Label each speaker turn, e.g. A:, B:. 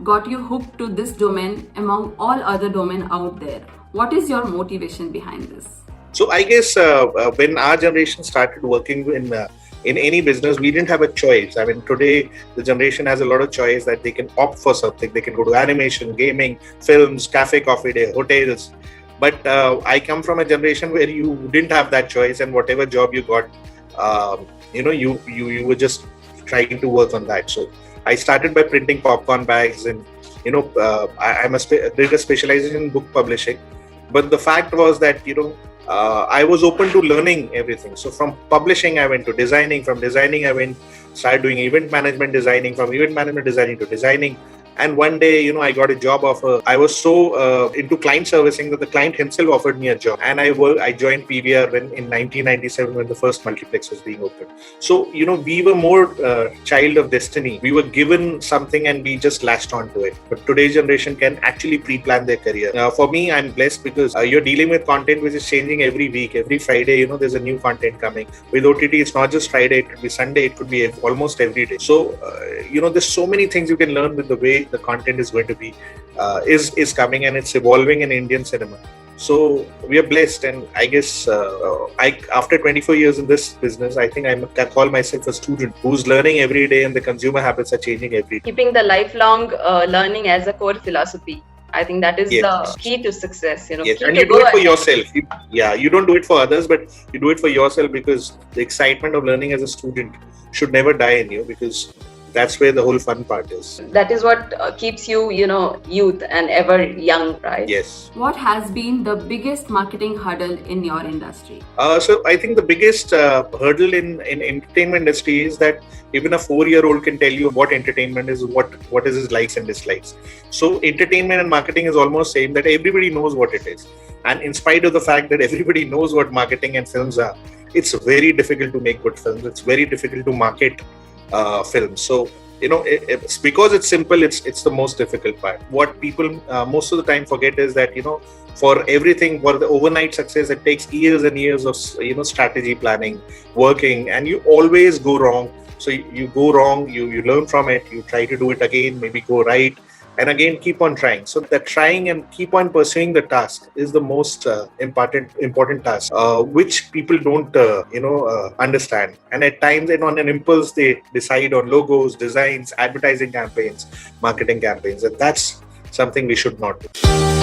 A: got you hooked to this domain among all other domain out there? What is your motivation behind this?
B: So I guess when our generation started working in any business, we didn't have a choice. I mean, today the generation has a lot of choice that they can opt for something. They can go to animation, gaming, films, cafe, coffee day, hotels. But I come from a generation where you didn't have that choice, and whatever job you got, you were just trying to work on that. So I started by printing popcorn bags, and did a specialization in book publishing. But the fact was that I was open to learning everything. So from publishing, I went to designing. From designing, started doing event management designing. From event management designing to designing. And one day, I got a job offer. I was so into client servicing that the client himself offered me a job. And I joined PVR in 1997 when the first multiplex was being opened. So, we were more child of destiny. We were given something and we just latched onto it. But today's generation can actually pre-plan their career. For me, I'm blessed because you're dealing with content which is changing every week. Every Friday, there's a new content coming. With OTT, it's not just Friday. It could be Sunday. It could be almost every day. So, there's so many things you can learn with the way the content is going to be is coming, and it's evolving in Indian cinema. So we are blessed, and I guess after 24 years in this business, I think I can call myself a student who's learning every day, and the consumer habits are changing every day.
C: Keeping the lifelong learning as a core philosophy. I think that is the key to success.
B: Yes, and you do it for yourself. You don't do it for others, but you do it for yourself, because the excitement of learning as a student should never die in you, because that's where the whole fun part is.
C: That is what keeps you, youth and ever young, right?
B: Yes.
A: What has been the biggest marketing hurdle in your industry?
B: So I think the biggest hurdle in entertainment industry is that even a 4-year-old can tell you what entertainment is, what is his likes and dislikes. So entertainment and marketing is almost same, that everybody knows what it is. And in spite of the fact that everybody knows what marketing and films are, it's very difficult to make good films. It's very difficult to market films. So it's because it's simple, it's the most difficult part. What people most of the time forget is that for everything, for the overnight success, it takes years and years of strategy planning, working, and you always go wrong. So you go wrong, you learn from it, you try to do it again, maybe go right, and again keep on trying. So that trying and keep on pursuing the task is the most important task, which people don't understand. And at times, and on an impulse, they decide on logos, designs, advertising campaigns, marketing campaigns, and that's something we should not do.